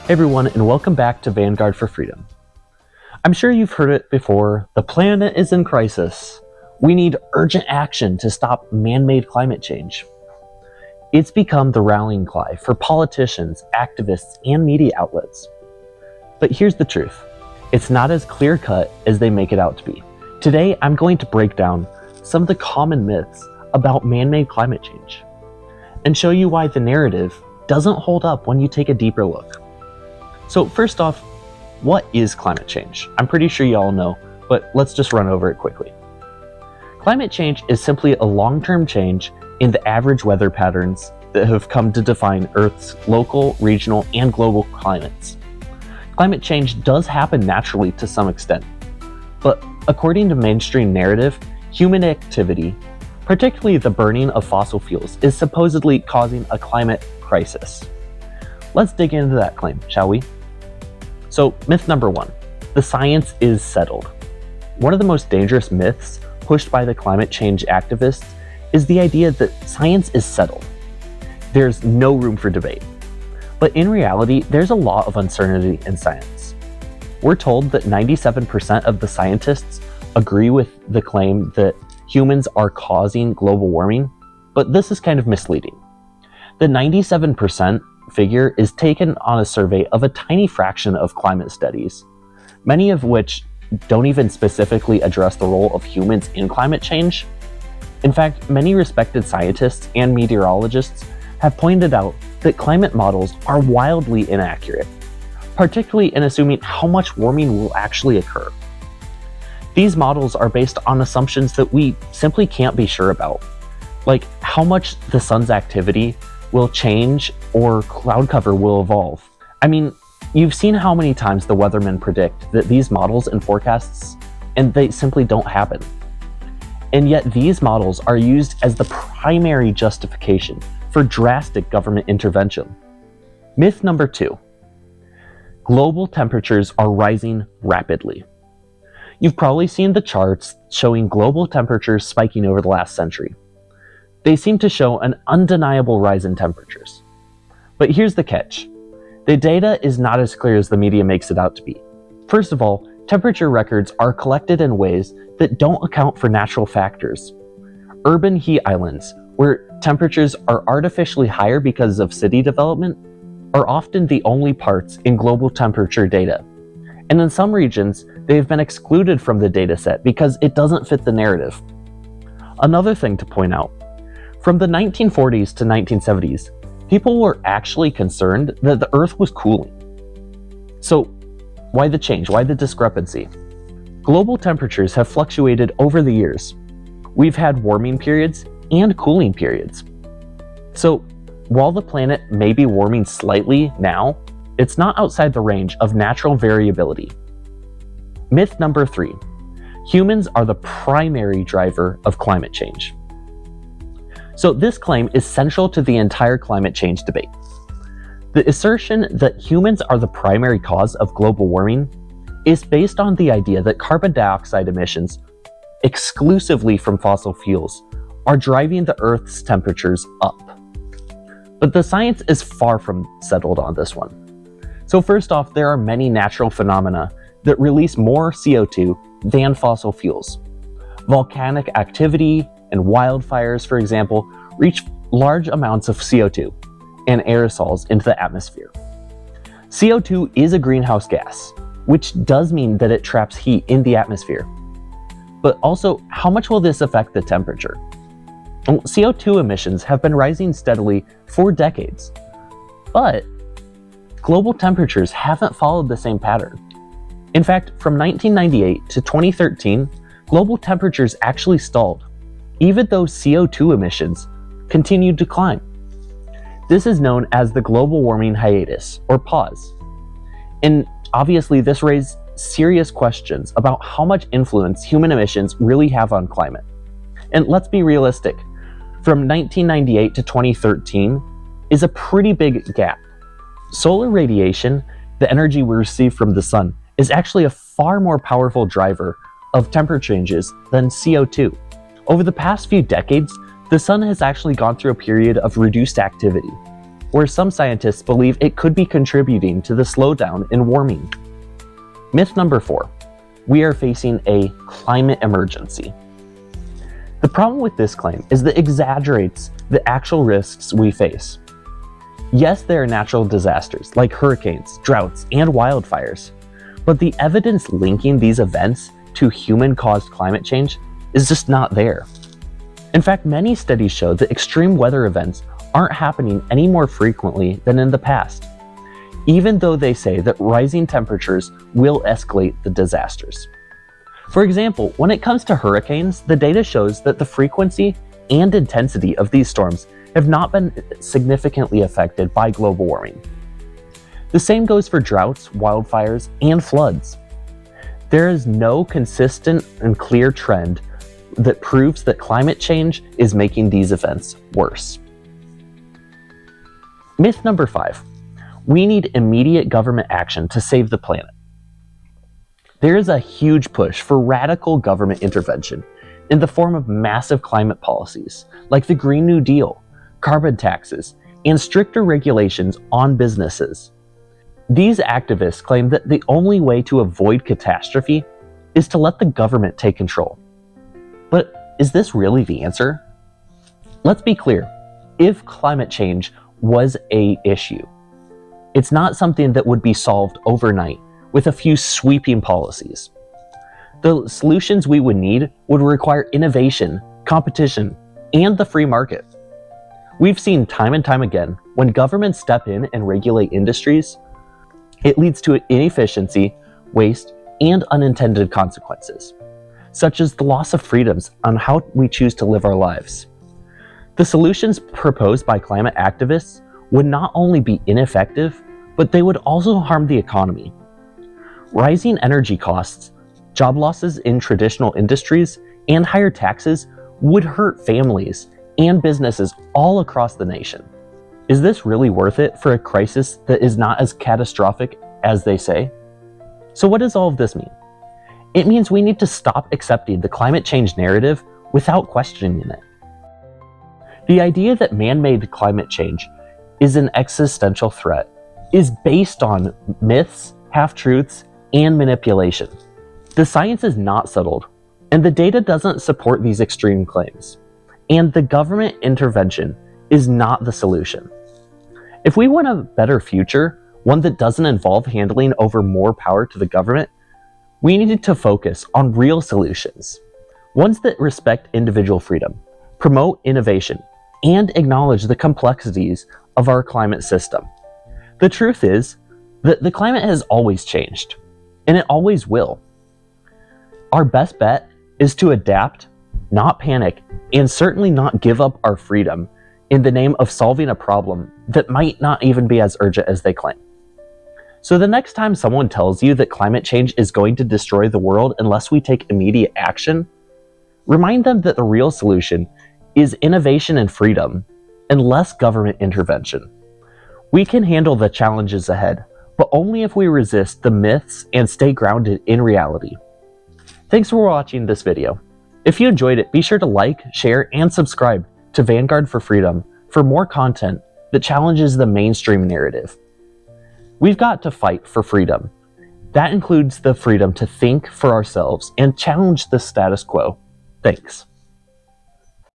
Hey everyone, and welcome back to Vanguard for Freedom. I'm sure you've heard it before, the planet is in crisis. We need urgent action to stop man-made climate change. It's become the rallying cry for politicians, activists, and media outlets. But here's the truth. It's not as clear-cut as they make it out to be. Today, I'm going to break down some of the common myths about man-made climate change and show you why the narrative doesn't hold up when you take a deeper look. So first off, what is climate change? I'm pretty sure you all know, but let's just run over it quickly. Climate change is simply a long-term change in the average weather patterns that have come to define Earth's local, regional, and global climates. Climate change does happen naturally to some extent, but according to mainstream narrative, human activity, particularly the burning of fossil fuels, is supposedly causing a climate crisis. Let's dig into that claim, shall we? So, myth number one, the science is settled. One of the most dangerous myths pushed by the climate change activists is the idea that science is settled. There's no room for debate. But in reality, there's a lot of uncertainty in science. We're told that 97% of the scientists agree with the claim that humans are causing global warming, but this is kind of misleading. The 97% figure is taken on a survey of a tiny fraction of climate studies, many of which don't even specifically address the role of humans in climate change. In fact, many respected scientists and meteorologists have pointed out that climate models are wildly inaccurate, particularly in assuming how much warming will actually occur. These models are based on assumptions that we simply can't be sure about, like how much the sun's activity will change or cloud cover will evolve. I mean, you've seen how many times the weathermen predict that these models and forecasts, and they simply don't happen. And yet these models are used as the primary justification for drastic government intervention. Myth number two, global temperatures are rising rapidly. You've probably seen the charts showing global temperatures spiking over the last century. They seem to show an undeniable rise in temperatures. But here's the catch. The data is not as clear as the media makes it out to be. First of all, temperature records are collected in ways that don't account for natural factors. Urban heat islands, where temperatures are artificially higher because of city development, are often the only parts in global temperature data. And in some regions, they've been excluded from the dataset because it doesn't fit the narrative. Another thing to point out, from the 1940s to 1970s, people were actually concerned that the Earth was cooling. So, why the change? Why the discrepancy? Global temperatures have fluctuated over the years. We've had warming periods and cooling periods. So, while the planet may be warming slightly now, it's not outside the range of natural variability. Myth number three, humans are the primary driver of climate change. So this claim is central to the entire climate change debate. The assertion that humans are the primary cause of global warming is based on the idea that carbon dioxide emissions, exclusively from fossil fuels, are driving the Earth's temperatures up. But the science is far from settled on this one. So first off, there are many natural phenomena that release more CO2 than fossil fuels. Volcanic activity and wildfires, for example, reach large amounts of CO2 and aerosols into the atmosphere. CO2 is a greenhouse gas, which does mean that it traps heat in the atmosphere. But also, how much will this affect the temperature? Well, CO2 emissions have been rising steadily for decades, but global temperatures haven't followed the same pattern. In fact, from 1998 to 2013, global temperatures actually stalled, even though CO2 emissions continued to climb. This is known as the global warming hiatus, or pause. And obviously this raised serious questions about how much influence human emissions really have on climate. And let's be realistic, from 1998 to 2013 is a pretty big gap. Solar radiation, the energy we receive from the sun, is actually a far more powerful driver of temperature changes than CO2. Over the past few decades, the sun has actually gone through a period of reduced activity, where some scientists believe it could be contributing to the slowdown in warming. Myth number 4. We are facing a climate emergency. The problem with this claim is that it exaggerates the actual risks we face. Yes, there are natural disasters like hurricanes, droughts, and wildfires, but the evidence linking these events to human-caused climate change is just not there. In fact, many studies show that extreme weather events aren't happening any more frequently than in the past, even though they say that rising temperatures will escalate the disasters. For example, when it comes to hurricanes, the data shows that the frequency and intensity of these storms have not been significantly affected by global warming. The same goes for droughts, wildfires, and floods. There is no consistent and clear trend that proves that climate change is making these events worse. Myth number 5. We need immediate government action to save the planet. There is a huge push for radical government intervention in the form of massive climate policies like the Green New Deal, carbon taxes, and stricter regulations on businesses. These activists claim that the only way to avoid catastrophe is to let the government take control. But is this really the answer? Let's be clear. If climate change was an issue, it's not something that would be solved overnight with a few sweeping policies. The solutions we would need would require innovation, competition, and the free market. We've seen time and time again, when governments step in and regulate industries, it leads to inefficiency, waste, and unintended consequences, such as the loss of freedoms on how we choose to live our lives. The solutions proposed by climate activists would not only be ineffective, but they would also harm the economy. Rising energy costs, job losses in traditional industries, and higher taxes would hurt families and businesses all across the nation. Is this really worth it for a crisis that is not as catastrophic as they say? So what does all of this mean? It means we need to stop accepting the climate change narrative without questioning it. The idea that man-made climate change is an existential threat is based on myths, half-truths, and manipulation. The science is not settled, and the data doesn't support these extreme claims. And the government intervention is not the solution. If we want a better future, one that doesn't involve handing over more power to the government, we need to focus on real solutions, ones that respect individual freedom, promote innovation, and acknowledge the complexities of our climate system. The truth is that the climate has always changed, and it always will. Our best bet is to adapt, not panic, and certainly not give up our freedom in the name of solving a problem that might not even be as urgent as they claim. So the next time someone tells you that climate change is going to destroy the world unless we take immediate action, remind them that the real solution is innovation and freedom, and less government intervention. We can handle the challenges ahead, but only if we resist the myths and stay grounded in reality. Thanks for watching this video. If you enjoyed it, be sure to like, share, and subscribe to Vanguard for Freedom for more content that challenges the mainstream narrative. We've got to fight for freedom. That includes the freedom to think for ourselves and challenge the status quo. Thanks.